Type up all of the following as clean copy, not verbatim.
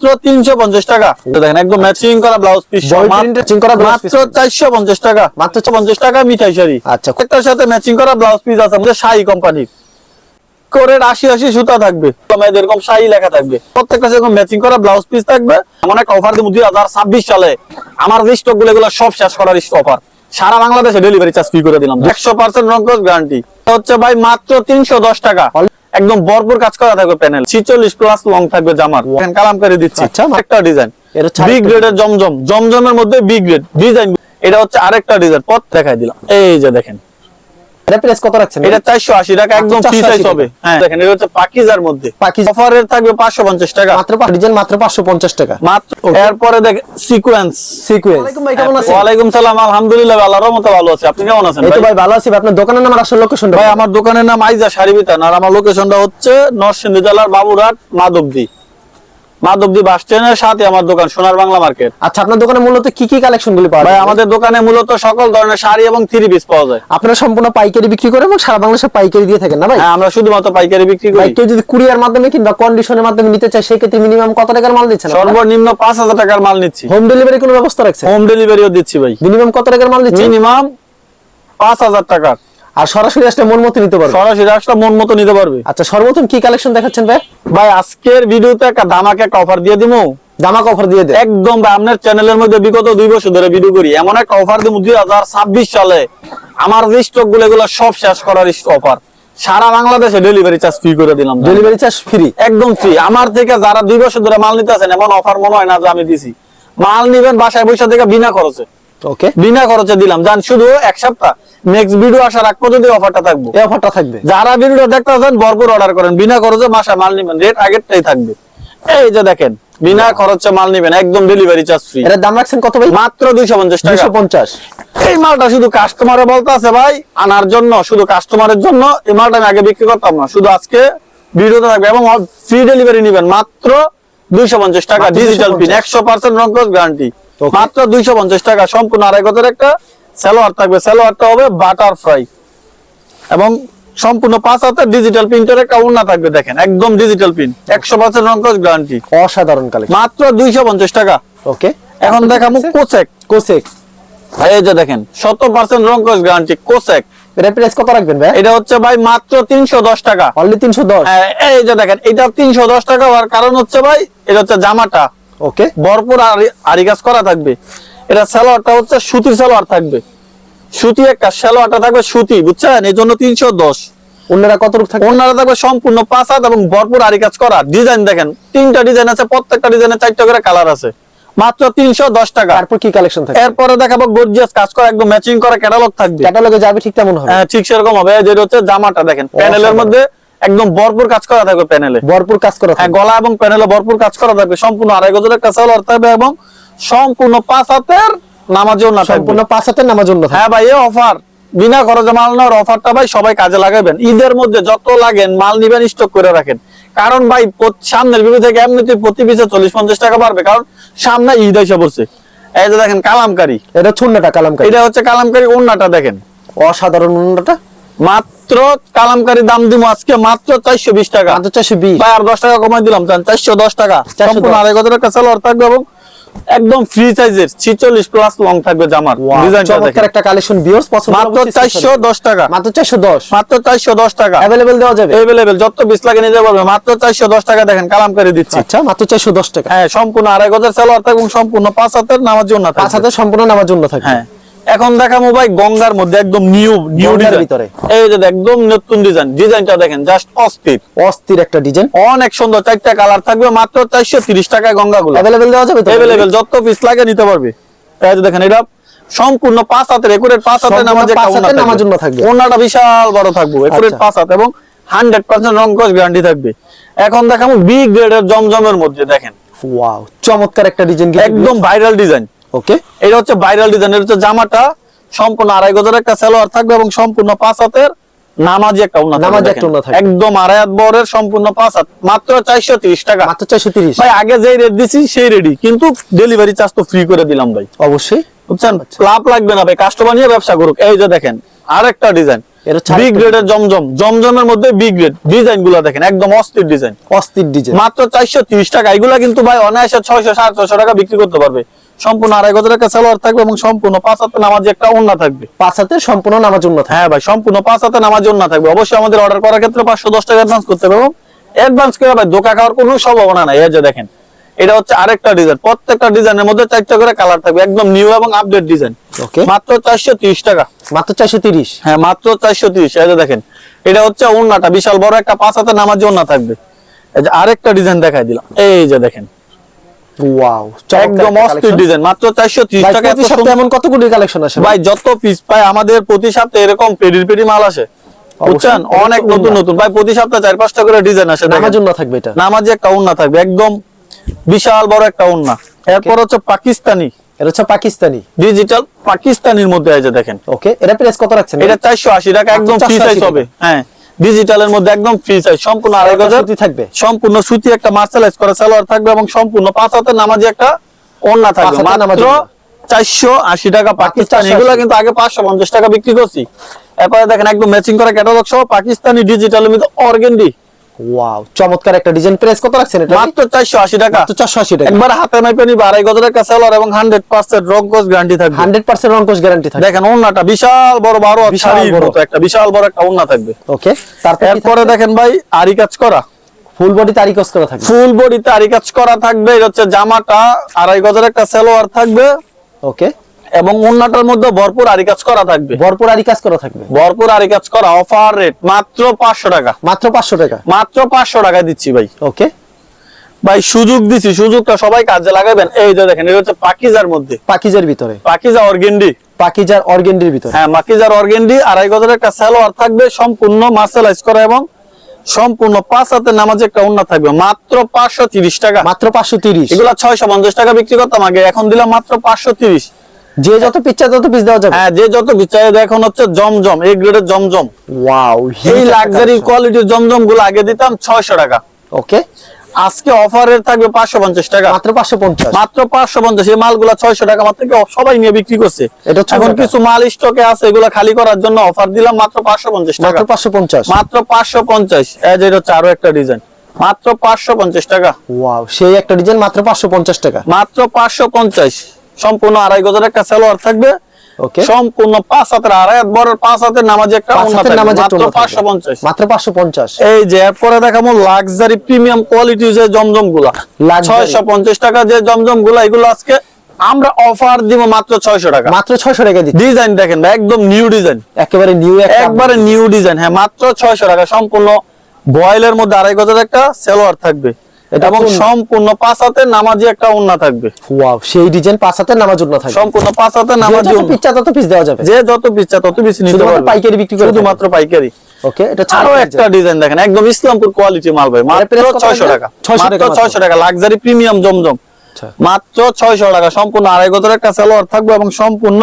350 টাকা। দেখেন একদম ম্যাচিং করা ব্লাউজ পিস মাত্র 450 টাকা। মাত্র 50 টাকা মিঠাই শাড়ি। আচ্ছা, একটার সাথে ম্যাচিং করা ব্লাউজ পিস আছে আমাদের শাহী কোম্পানির। করে 80 সুতা থাকবে, এরকম শাহী লেখা থাকবে। প্রত্যেকটা এরকম ম্যাচিং করা ব্লাউজ পিস থাকবে। এমন একটা অফার দিব 2026 সালে আমার যে স্টক গুলো এগুলো সব শেষ করার অফার। সারা বাংলাদেশে ডেলিভারি চার্জ ফ্রি করে দিলাম, 100% রংকস গ্যারান্টি। হচ্ছে ভাই মাত্র 310 টাকা। একদম ভরপুর কাজ করা থাকবে, প্যানেল 46 প্লাস লং থাকবে জামার। দেখেন কালামকারী দিচ্ছি। আচ্ছা, একটা ডিজাইন বি গ্রেডের জমজম, জমজমের মধ্যে বি গ্রেড ডিজাইন। এটা হচ্ছে আরেকটা ডিজাইন, পথ দেখাই দিলাম। এই যে দেখেন এটা প্রাইস কত রাখছেন? এটা 480 টাকা, একদম ফ্রি সাইজ হবে। হ্যাঁ দেখেন এটা হচ্ছে পাকিজার মধ্যে, অফারের থাকবে 550 টাকা মাত্র। ডিজাইন মাত্র 550 টাকা মাত্র। এরপরে দেখেন সিকোয়েন্স। ওয়ালাইকুম ভাই, কেমন আছেন? ওয়ালাইকুম সালাম, আলহামদুলিল্লাহ আল্লাহর রহমতে ভালো আছি। আপনি কেমন আছেন? এই তো ভাই ভালো আছি। আপনার দোকানের নাম আর আসল লোকেশনটা? ভাই আমার দোকানের নাম আইজা শাড়ি বিতান, আর আমার লোকেশনটা হচ্ছে নরসিংদী জেলার বাবুরহাট মাধবদী বাস স্ট্যান্ডের সাথে আমার দোকান, সোনার বাংলা মার্কেট। আচ্ছা, আপনার দোকানে মূলত কি কি কালেকশন গুলি পাওয়া যায়? ভাই আমাদের দোকানে মূলত সকল ধরনের শাড়ি এবং থ্রি পিস পাওয়া যায়। আপনারা সম্পূর্ণ পাইকারি বিক্রি করেন এবং সারা বাংলাদেশে পাইকারি দিয়ে থাকেন না ভাই? হ্যাঁ আমরা শুধুমাত্র পাইকারি বিক্রি করি। কেউ যদি কুরিয়ার মাধ্যমে কিংবা কন্ডিশনের মাধ্যমে নিতে চায় সেক্ষেত্রে মিনিমাম কত টাকার মাল দিচ্ছেন? সর্বনিম্ন 5000 টাকার মাল নিচ্ছি। হোম ডেলিভারি কোনো ব্যবস্থা রাখছেন? হোম ডেলিভারিও দিচ্ছি ভাই। মিনিমাম কত টাকার মাল দিচ্ছেন? মিনিমাম 5000 টাকা। আর সরাসরি আসলে মন মতো নিতে পারবে? সরাসরি আসলে মন মতো নিতে পারবে। আচ্ছা, সর্বপ্রথম কি কালেকশন দেখাচ্ছেন ভাই? ভাই আজকের ভিডিওতে একটা ধামাকা একটা অফার দিয়ে দিমু। ধামাকা অফার দিয়ে দেন একদম ভাই। আপনার চ্যানেলের মধ্যে বিগত 2 বছর ধরে ভিডিও করি, এমন একটা অফার দিমু 2026 সালে আমার যে স্টক গুলো এগুলো সব শেষ করার অফার। সারা বাংলাদেশে ডেলিভারি চার্জ ফ্রি করে দিলাম। ডেলিভারি চার্জ ফ্রি, একদম ফ্রি। আমার থেকে যারা 2 বছর ধরে মাল নিতে আছেন, এমন অফার মনে হয় না যে আমি দিছি। মাল নিবেন বাসায় বসে থেকে বিনা খরচে। ওকে, বিনা খরচে দিলাম। জান শুধু এক সপ্তাহ, নেক্সট ভিডিও আসার আগ পর্যন্ত অফারটা থাকবে। এই অফারটা থাকবে। যারা ভিডিও দেখতে আছেন ভরপুর অর্ডার করেন, বিনা খরচে বাসায় মাল নিবেন, রেট আগেরটাই থাকবে। এই যে দেখেন বিনা খরচে মাল নিবেন, একদম ডেলিভারি চার্জ ফ্রি। এর দাম রাখছেন কত ভাই? মাত্র 250 টাকা। 250। এই মালটা শুধু কাস্টমারে বলতে আছে ভাই আনার জন্য, শুধু কাস্টমারের জন্য। এই মালটা আমি আগে বিক্রি করতাম না, শুধু আজকে ভিডিওতে থাকবে এবং ফ্রি ডেলিভারি নিবেন মাত্র 250 টাকা। ডিজিটাল পিন 100% রংকস গ্যারান্টি। মাত্র 250 টাকা। সম্পূর্ণ 2.5 গজের একটা সালোয়ার থাকবে। সালোয়ারটা হবে বাটারফ্লাই এবং সম্পূর্ণ 5 হাতের ডিজিটাল প্রিন্টের একটা ওড়না থাকবে। দেখেন একদম ডিজিটাল প্রিন্ট, 100% রংকস গ্যারান্টি। অসাধারণ কালেকশন, মাত্র 250 টাকা। ওকে, এখন দেখাবো কোসেক। এই যে দেখেন 100% রংকস গ্যারান্টি কোসেক। এর প্রাইস কত রাখবেন ভাই? এটা হচ্ছে ভাই মাত্র 310 টাকা। অনলি 310? এই যে দেখেন এটা 310 টাকা হওয়ার কারণ হচ্ছে ভাই এটা হচ্ছে জামাটা ওকে ভরপুর আরি কাজ করা থাকবে। এটা সালোয়ারটা হচ্ছে সুতির সালোয়ার থাকবে, সুতি একটা সালোয়ারটা থাকবে সুতি, বুঝছেন? এই জন্য 310। ওনারা কত রূপ থাকবে? ওনারা থাকবে সম্পূর্ণ 5 হাত এবং ভরপুর আরি কাজ করা। ডিজাইন দেখেন 3টা ডিজাইন আছে, প্রত্যেকটা ডিজাইনে 4টা করে কালার আছে। মাত্র 310 টাকা। তারপর কি কালেকশন থাকবে? এরপরে দেখাবো গর্জিয়াস কাজ করা, একদম ম্যাচিং করা ক্যাটালগ থাকবে। ক্যাটালগে যাবে ঠিক তেমন হবে? হ্যাঁ ঠিক সেরকম হবে। যেটা হচ্ছে জামাটা দেখেন প্যানেলের মধ্যে একদম ভরপুর কাজ করা থাকবে। প্যানেলে ভরপুর কাজ করা থাকবে। হ্যাঁ গলা এবং প্যানেলে ভরপুর কাজ করা থাকবে। সম্পূর্ণ 2.5 গজের একটা সালোয়ার থাকবে এবং সম্পূর্ণ 5 হাতের নামাজ ওড়না থাকবে। সম্পূর্ণ 5 হাতের নামাজ ওড়না থাকবে। হ্যাঁ ভাই এই অফার বিনা খরচে মাল নেওয়ার অফারটা ভাই সবাই কাজে লাগাবেন। ঈদের মধ্যে যত লাগেন মাল নিবেন, স্টক করে রাখেন। কারণ ভাই সামনের ভিডিও থেকে এমনিতে প্রতি পিসে 40-50 টাকা বাড়বে, কারণ সামনে ঈদ এসে পড়ছে। এই যে দেখেন কালামকারী, এটা ছোটটা কালামকারী। এটা হচ্ছে কালামকারী ওড়নাটা দেখেন অসাধারণ ওড়নাটা। মাত্র কালামকারী দাম দিব আজকে মাত্র 420 টাকা। মাত্র 420 ভাই আর 10 টাকা কমাই দিলাম, 410 টাকা। সম্পূর্ণ 2.5 গজের একটা সালোয়ার থাকবে এবং একদম ফ্রি সাইজের 46 প্লাস লং থাকবে জামার। ডিজাইনটা দেখেন চমৎকার একটা কালেকশন ভিউয়ার্স পছন্দ হবে। মাত্র 410 টাকা। মাত্র 410। মাত্র 410 টাকা। अवेलेबल দেওয়া যাবে? अवेलेबल যত 20 লাগে নিতে পারবে। মাত্র 410 টাকা। দেখেন কালামকারী দিচ্ছি। আচ্ছা, মাত্র 410 টাকা। হ্যাঁ সম্পূর্ণ 2.5 গজের সালোয়ার থাকবে এবং সম্পূর্ণ 5 হাতের নামাজ ওড়না থাকবে। 5 হাতের সম্পূর্ণ নামাজ ওড়না থাকবে। হ্যাঁ এখন দেখাবো ভাই গঙ্গার মধ্যে একদম নিউ ডিজাইন ভিতরে। এই যে একদম নতুন ডিজাইন। ডিজাইনটা দেখেন জাস্ট অস্থির একটা ডিজাইন, অনেক সুন্দর। 4টা কালার থাকবে। মাত্র 430 টাকায় গঙ্গাগুলো। अवेलेबल দেওয়া যাবে তো? अवेलेबल যত পিস লাগে নিতে পারবে। এই যে দেখেন এটা সম্পূর্ণ 5 হাতের একুরেট 5 হাতের নামাজ ওড়না থাকবে। ওড়নাটা বিশাল বড় থাকবে, একুরেট 5 হাত এবং 100% রংকস গ্যারান্টি থাকবে। এখন দেখাবো বি গ্রেডের জমজমের মধ্যে। দেখেন ওয়াও, চমৎকার একটা ডিজাইন, একদম ভাইরাল ডিজাইন। ওকে, এটা হচ্ছে ভাইরাল ডিজাইন। এটা হচ্ছে জামাটা সম্পূর্ণ 2.5 গজের একটা সালোয়ার থাকবে এবং সম্পূর্ণ 5 হাতের নামাজি একটা ওড়না থাকবে। একদম 2.5 হাত বড়ের সম্পূর্ণ 5 হাত। মাত্র 430 টাকা। মাত্র 430। ভাই আগে যেই রেট দিছি সেই রেডি, কিন্তু ডেলিভারি চার্জ তো ফ্রি করে দিলাম ভাই। অবশ্যই বুঝছেন, লাভ লাগবে না ভাই, কাস্টমার নিয়ে ব্যবসা করুক। এই যে দেখেন আরেকটা ডিজাইন এর হচ্ছে বি আরেকটা গ্রেডের জমজম, জমজমের মধ্যে বি গ্রেড ডিজাইন গুলা দেখেন একদম অস্থির ডিজাইন, অস্থির ডিজাইন। মাত্র 430 টাকা। এগুলা কিন্তু ভাই অনায়াসে 600 700 টাকা বিক্রি করতে পারবে। সম্পূর্ণ 2500 টাকা সালোয়ার থাকবে এবং সম্পূর্ণ 5 হাতে নামাজি একটা ওড়না থাকবে। 5 হাতে সম্পূর্ণ নামাজ জন্য থাকে। হ্যাঁ ভাই, সম্পূর্ণ 5 হাতে নামাজি ওড়না থাকবে। অবশ্যই আমাদের অর্ডার করার ক্ষেত্রে 510 টাকা অ্যাডভান্স করতে হবে এবং অ্যাডভান্স করে ভাই ধোকা খাওয়ার কোনো সম্ভাবনা নাই। এই যে দেখেন, এটা হচ্ছে আরেকটা ডিজাইন, প্রত্যেকটা ডিজাইনের মধ্যে 4টা করে কালার থাকবে, একদম নিউ এবং আপডেট ডিজাইন। ওকে, মাত্র 430 টাকা। মাত্র 430। হ্যাঁ, মাত্র 430। এই যে দেখেন, এটা হচ্ছে ওড়নাটা বিশাল বড় একটা 5 হাতে নামাজি ওড়না থাকবে। এই যে আরেকটা ডিজাইন দেখাই দিলাম, এই যে দেখেন, ওয়াও, একদম অস্থির ডিজাইন, মাত্র 430 টাকা। প্রতি সপ্তাহে এমন কতগুলি কালেকশন আসে ভাই যত পিস পায় আমাদের প্রতি সপ্তাহে এরকম পেডি মাল আসে, বুঝছেন, অনেক নতুন নতুন ভাই প্রতি সপ্তাহে 4-5টা করে ডিজাইন আসে। নামাজ জন্য থাকবে এটা, নামাজি একটা ওড়না থাকবে, একদম বিশাল বড় একটা ওড়না। এরপর হচ্ছে পাকিস্তানি, এটা হচ্ছে পাকিস্তানি ডিজিটাল পাকিস্তানির মধ্যে এই যে দেখেন। ওকে, এটা প্রাইস কত রাখছেন? এটা 480 টাকা, একদম ফ্রি সাইজ হবে। হ্যাঁ, ডিজিটালের মধ্যে একদম ফ্রি সাইজ, সম্পূর্ণ 2500 সুতি থাকবে, সম্পূর্ণ সুতি একটা মার্শালাইজ করা সালোয়ার থাকবে এবং সম্পূর্ণ 5 হাতে নামাজি একটা ওড়না থাকবে। 5 হাতের নামাজি মাত্র ওড়না। 480 টাকা পাকিস্তানি। এগুলো কিন্তু আগে 550 টাকা বিক্রি করছি। এরপরে দেখেন একদম ম্যাচিং করা ক্যাটালগ সহ পাকিস্তানি ডিজিটালের মধ্যে অর্গেন্ডি। ওয়াও, চমৎকার একটা ডিজাইন। প্রাইস কত রাখছেন এটা? মাত্র 480 টাকা। মাত্র 480 টাকা। একবার হাতে মাইপে নিবে, 2500 টাকা সালোয়ার এবং 100% রংকস গ্যারান্টি থাকবে। 100% রংকশ গ্যারান্টি থাকে। দেখেন ওড়নাটা বিশাল বড়, বিশাল শাড়ির বড়। মতো একটা বিশাল বড় একটা ওড়না থাকবে। ওকে, তারপর এরপরে দেখেন ভাই আরি কাজ করা, ফুল বডি তারিকস করা থাকবে। ফুল বডিতে আরি কাজ করা থাকবে। এটা হচ্ছে জামাটা 2500 একটা সালোয়ার থাকবে ওকে, এবং ওড়নাটার মধ্যে ভরপুর আরি কাজ করা থাকবে। ভরপুর আরি কাজ করা থাকবে। ভরপুর আরি কাজ করা, অফার রেট মাত্র 500 টাকা। মাত্র 500 টাকা। মাত্র 500 টাকায় দিচ্ছি ভাই। ওকে ভাই সুযোগ দিছি, সুযোগটা সবাই কাজে লাগাবেন। এই যে দেখেন, এটা হচ্ছে পাকিজার মধ্যে, পাকিজার ভিতরে, পাকিজা অর্গেন্ডি। পাকিজার অর্গেন্ডির ভিতরে। হ্যাঁ, পাকিজার অর্গেন্ডি 2500 একটা সালোয়ার থাকবে, সম্পূর্ণ মার্শালাইজ করা এবং সম্পূর্ণ 5 হাতে নামাজে একটা ওড়না থাকবে। মাত্র 530 টাকা। মাত্র 530। এগুলা 650 টাকা বিক্রি করতাম আগে, এখন দিলাম মাত্র 530। যে যত পিচ্চা তত পিস দেওয়া যাবে। হ্যাঁ, যে যত বিচারে এখন হচ্ছে জমজম, এই গ্রেডের জমজম। ওয়াও, এই লাক্সারি কোয়ালিটির জমজম গুলো আগে দিতাম 600 টাকা। ওকে, আজকে অফারের থাকবে 550 টাকা। মাত্র 550। মাত্র 550। এই মালগুলা 600 টাকা মাত্র সবাই নিয়ে বিক্রি করছে। এটা হচ্ছে এখন টাকা। কিছু মাল স্টকে আছে, এগুলা খালি করার জন্য অফার দিলাম মাত্র 550 টাকা। মাত্র 550। মাত্র 550। এই যে এটা হচ্ছে আরো একটা ডিজাইন, মাত্র 550 টাকা। ওয়াও, সেই একটা ডিজাইন মাত্র 550 টাকা। মাত্র 550। সম্পূর্ণ 2500 একটা সালোয়ার থাকবে। ওকে, সম্পূর্ণ 5 হাতের, 2.5 বড় 5 হাতের নামাজি একটা 5 ওড়না হাতের থাকবে। নামাজের মাত্র জন্য 550। মাত্র 550। এই যে এরপরে দেখাবো লাক্সারি প্রিমিয়াম কোয়ালিটি যে জমজম গুলা, Luxury। 650 টাকা যে জমজম গুলা, এগুলো আজকে আমরা অফার দিব মাত্র 600 টাকা। মাত্র 600 টাকা দিচ্ছি। ডিজাইন দেখেন ভাই, একদম নিউ ডিজাইন, একেবারে নিউ, একবারে নিউ ডিজাইন। হ্যাঁ, মাত্র 600 টাকা। সম্পূর্ণ বয়েলের মধ্যে 2500 একটা সালোয়ার থাকবে এবং সম্পূর্ণ 5 হাতে নামাজি একটা ওড়না থাকবে। ওয়াও, সেই ডিজাইন 5 হাতের নামাজ জন্য থাকবে। সম্পূর্ণ 5 হাতে নামাজি যত ওড়না, পিচ্চা তত পিস দেওয়া যাবে। যে যত পিচ্চা তত বেশি নিতে শুধুমাত্র পারবে। পাইকারি বিক্রি করে শুধুমাত্র পাইকারি। ওকে, এটা আরো একটা ডিজাইন দেখেন, একদম ইসলামপুর কোয়ালিটি মাল ভাই, মাত্র প্রাইস কত 600 টাকা। 600 টাকা মাত্র 600 টাকা লাক্সারি প্রিমিয়াম জমজম, আচ্ছা, মাত্র 600 টাকা। সম্পূর্ণ 2500 একটা সালোয়ার থাকবে এবং সম্পূর্ণ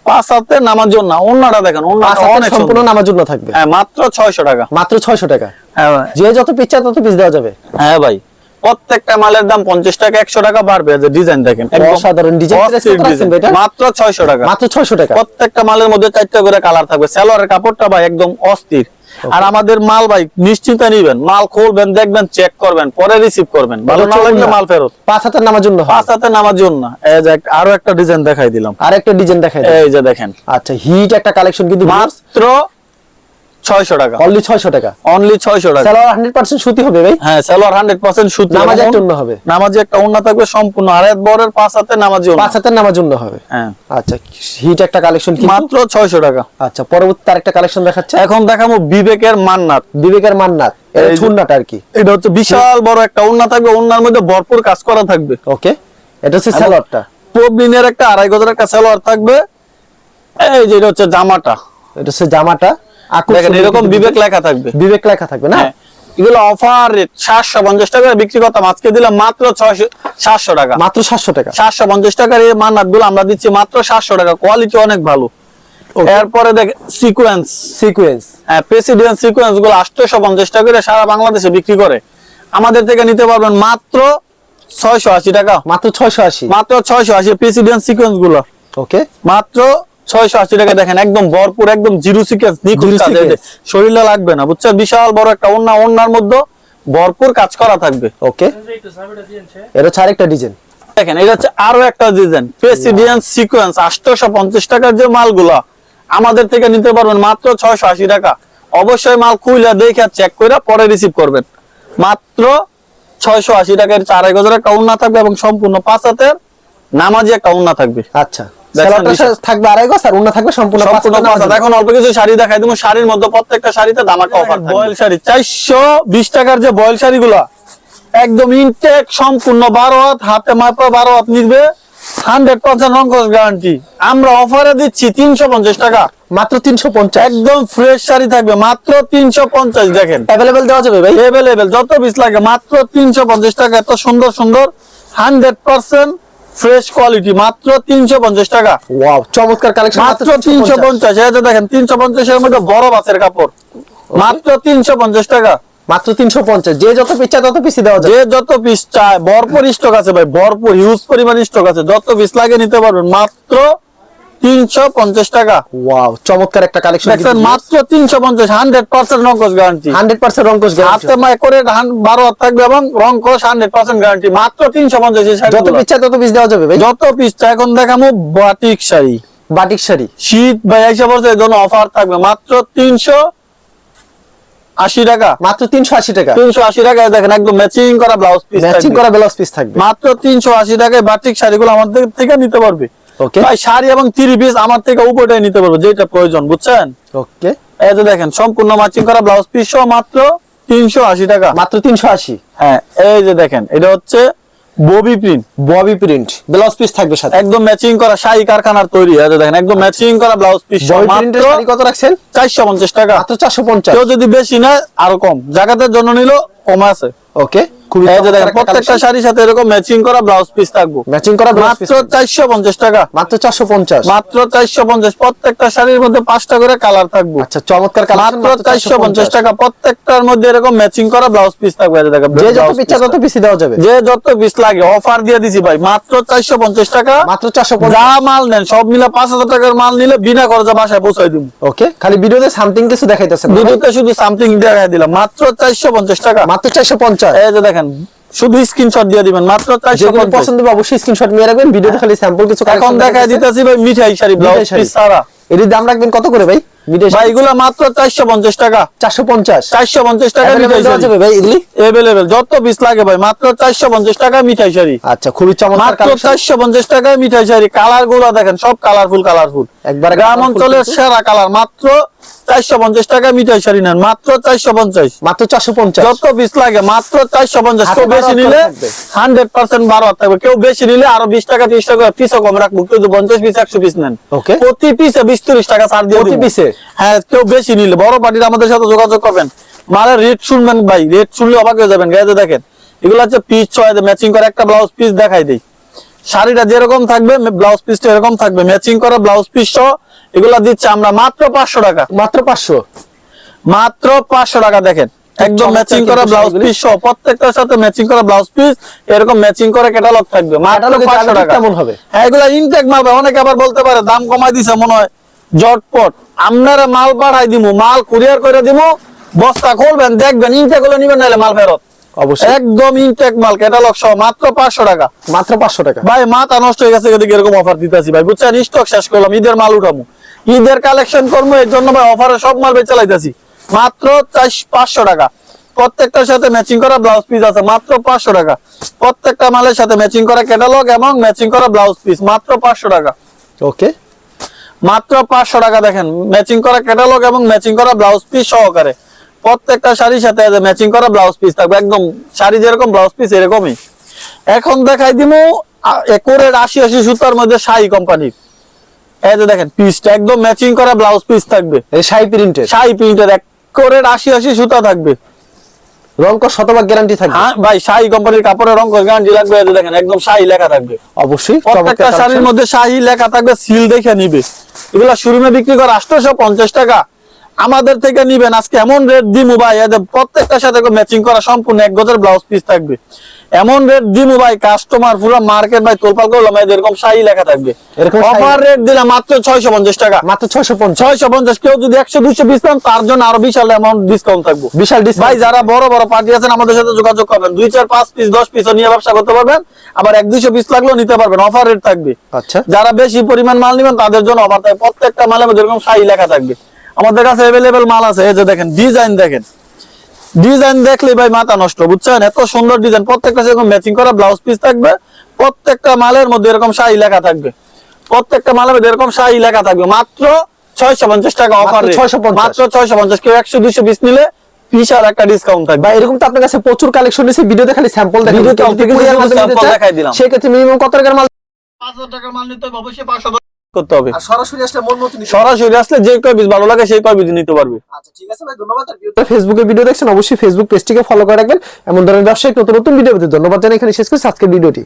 5 হাতে নামার জন্য ওড়নাটা দেখেন, 5 ওড়নাটা হাতের অনেক সম্পূর্ণ সুন্দর। নামাজ জন্য থাকবে। হ্যাঁ, মাত্র 600 টাকা। মাত্র 600 টাকা। হ্যাঁ ভাই, যে যত পিচ্চা তত পিস দেওয়া যাবে। হ্যাঁ ভাই, প্রত্যেকটা মালের দাম 50 টাকা 100 টাকা বাড়বে। যে ডিজাইন দেখেন, একদম অসাধারণ ডিজাইন। প্রাইস কত রাখছেন ভাই এটা? মাত্র 600 টাকা। মাত্র 600 টাকা। প্রত্যেকটা মালের মধ্যে 4টা করে কালার থাকবে। সালোয়ারের কাপড়টা ভাই একদম অস্থির। আর আমাদের মাল ভাই নিশ্চিন্তে নিবেন, মাল খুলবেন, দেখবেন, চেক করবেন, পরে রিসিভ করবেন। ভালো না লাগলে মাল ফেরত। 5 হাতের নামাজ জন্য হবে। 5 হাতে নামার জন্য। এই যে আরো একটা ডিজাইন দেখাই দিলাম, আরেকটা ডিজাইন দেখাই দেন। এই যে দেখেন, আচ্ছা, হিট একটা কালেকশন কিন্তু মাত্র 600 টাকা। অনলি 600 টাকা। অনলি 600 টাকা। সালোয়ার 100% সুতি হবে ভাই। হ্যাঁ, সালোয়ার 100% সুতি। নামাজের জন্য হবে। নামাজি একটা ওড়না থাকবে, সম্পূর্ণ 2.5 বড়ের 5 হাতে নামাজি ওড়না। 5 হাতের নামাজ জন্য হবে। হ্যাঁ, আচ্ছা, হিট একটা কালেকশন কিন্তু। মাত্র 600 টাকা। আচ্ছা, পরবর্তী আরেকটা কালেকশন দেখাচ্ছে। এখন দেখাবো বিবেকের মান্নাত। বিবেকের মান্নাত, এটা এই যে- চুন্নাটা আর কি। এটা হচ্ছে বিশাল বড় একটা ওড়না থাকবে, ওড়নার মধ্যে ভরপুর কাজ করা থাকবে। ওকে, এটা হচ্ছে সালোয়ারটা। পবলিনের একটা 2500 একটা সালোয়ার থাকবে। এই যে এটা হচ্ছে জামাটা, এটা হচ্ছে জামাটা। দেখেন এরকম বিবেক লেখা থাকবে। বিবেক লেখা থাকবে না? হ্যাঁ, এগুলো অফার রেট 750 টাকা বিক্রি করতাম, আজকে দিলাম মাত্র 700 টাকা। মাত্র 700 টাকা। 750 টাকার এই মান্নাত গুলো আমরা দিচ্ছি মাত্র 700 টাকা। কোয়ালিটি অনেক ভালো। এরপরে দেখ সিকোয়েন্স, সিকোয়েন্স। হ্যাঁ, প্রেসিডেন্ট সিকোয়েন্স গুলো 850 টাকা করে সারা বাংলাদেশে বিক্রি করে। আমাদের থেকে নিতে পারবেন মাত্র 680 টাকা। মাত্র 680। মাত্র 680 প্রেসিডেন্ট সিকোয়েন্স গুলো ওকে, মাত্র 680 টাকা দেখেন একদম ভরপুর একদম জিরো সিকোয়েন্স নিখুঁত Zero কাজ, এই যে sequence। শরীরে লাগবে না বুঝছেন, বিশাল বড় একটা ওন্নার মধ্যে ভরপুর কাজ করা থাকবে। ওকে, এটা হচ্ছে আরেকটা ডিজাইন। দেখেন এটা হচ্ছে আরো একটা ডিজাইন প্রেসিডেন্স সিকোয়েন্স 850 টাকার যে মালগুলা আমাদের থেকে নিতে পারবেন মাত্র 680 টাকা। অবশ্যই মাল খুলে দেখে চেক করে পরে রিসিভ করবেন। মাত্র 680 টাকার 4 গজের একটা ওন্না থাকবে এবং সম্পূর্ণ 5 হাতের নামাজি একটা ওন্না থাকবে। আচ্ছা, সালোয়ারটা থাকবে আড়াই গজ আর ওন্না থাকবে সম্পূর্ণ সম্পূর্ণ 5 হাত। এখন অল্প কিছু শাড়ি দেখাই দেবো, শাড়ির মধ্যে প্রত্যেকটা শাড়িতে দামাকা অফার থাকবে। বয়েল শাড়ি 420 টাকার যে বয়েল শাড়িগুলা একদম ইনটেক সম্পূর্ণ 12 হাত, হাতে মাপা 12 হাত নিবে, 100% রংকশ গ্যারান্টি। আমরা অফারে দিচ্ছি 350 টাকা, মাত্র 350। একদম ফ্রেশ শাড়ি থাকবে মাত্র 350। দেখেন अवेलेबल দেওয়া যাবে ভাই? अवेलेबल যত পিস লাগে মাত্র 350 টাকা। এত সুন্দর সুন্দর 100% ফ্রেশ কোয়ালিটি মাত্র 350 টাকা। ওয়াও, চমৎকার কালেকশন, মাত্র 350। এই যে দেখেন 350 এর মধ্যে বড় বাসের কাপড় মাত্র 350 টাকা। মাত্র 350। যে যত পিস চায় তত পিসই দেওয়া যাবে। যে যত পিস চায়, ভরপুর স্টক আছে ভাই, ভরপুর হিউজ পরিমাণ স্টক আছে, যত পিস লাগে নিতে পারবেন মাত্র 350 টাকা। ওয়াও, চমৎকার একটা কালেকশন দেখেন মাত্র 350, 100% রংকশ গ্যারান্টি। 100% রংকশ গ্যারান্টি। হাতে মায় করে 12 হাত থাকবে এবং রংকশ 100% গ্যারান্টি মাত্র 350। এই যত শাড়িগুলো পিস চায় তত পিস দেওয়া যাবে ভাই। যত পিস চায়। এখন দেখামু বাটিক শাড়ি, বাটিক শাড়ি শীত ভাই এসে বলছে এর জন্য অফার থাকবে মাত্র 380 টাকা। মাত্র 380 টাকা। 380 টাকায় দেখেন একদম ম্যাচিং করা ব্লাউজ পিস ম্যাচিং করা ব্লাউজ পিস থাকবে মাত্র 380 টাকায়। বাটিক শাড়িগুলো আমাদের থেকে নিতে পারবে। ওকে ভাই শাড়ি এবং 3 পিস আমার থেকে উপরটাই নিতে পারবে যেটা প্রয়োজন, বুঝছেন। ওকে, এই যে দেখেন সম্পূর্ণ ম্যাচিং করা ব্লাউজ পিস সহ মাত্র 380 টাকা। মাত্র 380। হ্যাঁ এই যে দেখেন এটা হচ্ছে Bobby print, Bobby print blouse piece থাকবে সাথে। একদম ম্যাচিং করা শাড়ি কারখানার তৈরি। এই যে দেখেন একদম ম্যাচিং করা ব্লাউজ পিস সহ ববি মাত্র প্রিন্টের শাড়ি কত রাখছেন? 450 টাকা। মাত্র 450। কেউ যদি বেশি নেয় আরো কম, জায়গাতের জন্য নিলো কম আছে। ওকে, খুবই এই যে দেখেন চমৎকার একটা প্রত্যেকটা কালেকশন। শাড়ির সাথে এরকম ম্যাচিং করা ব্লাউজ পিস থাকবে ম্যাচিং করা ব্লাউজ পিস মাত্র 450 টাকা। মাত্র 450। মাত্র 450। প্রত্যেকটা শাড়ির মধ্যে 5টা করে কালার থাকবে। আচ্ছা, চমৎকার কালেকশন, মাত্র 450 টাকা। প্রত্যেকটার মধ্যে এরকম ম্যাচিং করা ব্লাউজ পিস থাকবে। এই যে দেখেন যে যত blouse পিস চায় piece তত পিসই দেওয়া যাবে। যে যত পিস লাগে অফার দিয়ে দিছি ভাই মাত্র 450 টাকা। মাত্র 450। যা মাল নেন সব মিলে 5000 টাকার মাল নিলে বিনা খরচে বাসায় পৌঁছাই দিব। ওকে, খালি ভিডিওতে সামথিং কিছু দেখাইতেছেন না ভাই? ভিডিওতে শুধু সামথিং দেখাই দিলাম মাত্র 450 টাকা। মাত্র 450। এই যে দেখেন শুধু স্ক্রিনশট দিয়ে দিবেন মাত্র যেগুলো 450। পছন্দ হবে অবশ্যই স্ক্রিনশট নিয়ে রাখবেন। ভিডিওতে খালি স্যাম্পল কিছু এখন কালেকশন দেখাই দিতেছি ভাই মিঠাই শাড়ি ব্লাউজ মিঠাই শাড়ি। পিস সারা। এর দাম রাখবেন কত করে ভাই? ভাই এগুলো মাত্র 450 টাকা। 450। 450 টাকা Available মিঠাই দেওয়া শাড়ি যাবে ভাই এগুলি? अवेलेबल যত পিস লাগে ভাই মাত্র 450 টাকা মিঠাই শাড়ি। আচ্ছা, খুবই চমৎকার মাত্র কালেকশন। 450 টাকায় মিঠাই শাড়ি। কালার গুলো দেখেন সব কালারফুল একবারে গ্রাম colourful অঞ্চলের কিন্তু। সেরা কালার। মাত্র 450 টাকা মিঠাই শাড়ি নেন মাত্র 450। মাত্র 450। যত পিস লাগে মাত্র 450। হাতে কেউ বেশি 12 নিলে থাকবে। 100% 12 হাত থাকবে। কেউ বেশি নিলে আরো 20 টাকা 30 টাকা পিসও কম রাখবো। কেউ যদি 50 পিস 100 পিস নেন ওকে, প্রতি পিসে 20-30 টাকা ছাড় দিয়ে প্রতি দিব। পিসে? হ্যাঁ কেউ বেশি নিলে বড় পার্টির আমাদের সাথে যোগাযোগ করবেন। মালের রেট শুনবেন ভাই, রেট শুনলে অবাক হয়ে যাবেন। গায়ে দেখেন এগুলো হচ্ছে পিস 6 ম্যাচিং করে একটা ব্লাউজ পিস দেখাই দেই। শাড়িটা যেরকম থাকবে ব্লাউজ পিসটা এরকম থাকবে ম্যাচিং করা ব্লাউজ পিস সহ। এগুলা দিচ্ছে আমরা মাত্র 500 টাকা। মাত্র 500। মাত্র 500 টাকা। দেখেন একদম চমৎকার ম্যাচিং কিন্তু করা ব্লাউজ শাড়িগুলি। পিস সহ প্রত্যেকটার সাথে ম্যাচিং করা ব্লাউজ পিস এরকম ম্যাচিং করে ক্যাটালগ থাকবে মাত্র ক্যাটালগে 500 দাম টাকা। কেমন হবে? হ্যাঁ এগুলা ইনটেক মাল। অনেকে আবার বলতে পারে দাম কমাই দিছে মনে হয় জটপট। আপনারা মাল পাঠাই দিমু, মাল কুরিয়ার করে দিমু, বস্তা খুলবেন দেখবেন ইনটেক হলে নিবেন নাহলে মাল ফেরত। অবশ্যই একদম ইনটেক মাল ক্যাটালগ সহ মাত্র 500 টাকা। মাত্র 500 টাকা। ভাই মাথা নষ্ট হয়ে গেছে এদিকে এরকম অফার দিতেছি ভাই, বুঝছেন। স্টক শেষ করলাম, ঈদের মাল উঠামু, ঈদের কালেকশন করবো, এর জন্য ভাই অফারে সব মাল বেচে লাইতেছি মাত্র 500 টাকা। প্রত্যেকটার সাথে ম্যাচিং করা ব্লাউজ পিস আছে মাত্র 500 টাকা। প্রত্যেকটা মালের সাথে ম্যাচিং করা ক্যাটালগ এবং ম্যাচিং করা ব্লাউজ পিস মাত্র 500 টাকা। ওকে, মাত্র 500 টাকা। দেখেন ম্যাচিং করা ক্যাটালগ এবং ম্যাচিং করা ব্লাউজ পিস সহকারে প্রত্যেকটা শাড়ির সাথে ম্যাচিং করা ব্লাউজ পিস থাকবে। একদম শাড়ি যেরকম ব্লাউজ পিস এরকমই। এখন দেখাই দিমু একরের 80 সুতার মধ্যে শাড়ি কোম্পানির। এই যে দেখেন পিসটা একদম ম্যাচিং করা ব্লাউজ পিস থাকবে এই শাড়ি প্রিন্টের শাড়ি প্রিন্টের একরের 80 সুতা থাকবে। রং কস শতভাগ গ্যারান্টি থাকবে। হ্যাঁ ভাই শাড়ি কোম্পানির কাপড়ের রং গ্যারান্টি লাগবে। এই যে দেখেন একদম শাড়ি লেখা থাকবে। অবশ্যই প্রত্যেকটা শাড়ির মধ্যে শাড়ি লেখা থাকবে, সিল দেখে নিবে। এগুলা শোরুমে বিক্রি করে 850 টাকা, আমাদের থেকে নিবেন আজকে এমন রেট দিমু ভাই। এদের প্রত্যেকটার সাথে ম্যাচিং করা সম্পূর্ণ 1 গজের ব্লাউজ পিস থাকবে। এমন রেট দিমু ভাই, কাস্টমার পুরো মার্কেট ভাই তোলপাল করলাম, এরকম শাড়ি লেখা থাকবে। এরকম শাড়ি- অফার রেট দিলাম মাত্র 650 টাকা, মাত্র 650। 650। কেউ যদি 100-200 পিস নেন তার জন্য আরো বিশাল অ্যামাউন্ট ডিসকাউন্ট থাকবে। বিশাল ভাই ডিসকাউন্ট। যারা বড় বড় পার্টি আছেন আমাদের সাথে যোগাযোগ করবেন, 2, 4, 5 পিস 10 পিসও নিয়ে ব্যবসা করতে পারবেন, আবার 1-200 পিস লাগলেও নিতে পারবেন, অফার রেট থাকবে। আচ্ছা, যারা বেশি পরিমাণ মাল নেবেন তাদের জন্য অফার থাকবে, প্রত্যেকটা মালের মধ্যে এরকম শাড়ি লেখা থাকবে। আমাদের কাছে अवेलेबल মাল আছে, এই যে দেখেন ডিজাইন, দেখেন ডিজাইন দেখলে ভাই মাথা নষ্ট, বুঝছেন? এত সুন্দর ডিজাইন, প্রত্যেকটা সেরকম ম্যাচিং করা ব্লাউজ পিস থাকবে, প্রত্যেকটা মালের মধ্যে এরকম শাড়ি লেখা থাকবে, প্রত্যেকটা মালের মধ্যে এরকম শাড়ি লেখা থাকবে। মাত্র 650 টাকা অফার রেট, 650 মাত্র 650। কেউ 100-200 পিস নিলে বিশাল একটা ডিসকাউন্ট থাকবে। ভাই এরকম তো আপনার কাছে প্রচুর কালেকশন আছে, ভিডিওতে খালি স্যাম্পল দেখাই, ভিডিওতে অল্প কিছু sample দেখাই দিলাম। সেই ক্ষেত্রে মিনিমাম কত টাকার মাল? 5000 টাকার মাল নিতে হবে, অবশ্যই 500 করতে হবে। আর সরাসরি আসলে মন মতো নিতে হবে। সরাসরি আসলে যে কয় পিস ভালো লাগে সেই কয় পিস নিতে পারবে। আচ্ছা ঠিক আছে ভাই, ধন্যবাদ। আর ভিডিওটা ফেসবুকে ভিডিও দেখছেন, অবশ্যই ফেসবুক পেজটিকে ফলো করে রাখবেন। এমন ধরনের ব্যবসায়িক নতুন নতুন ভিডিও পেতে ধন্যবাদ জানাই, এখানে শেষ করছি আজকের ভিডিওটি।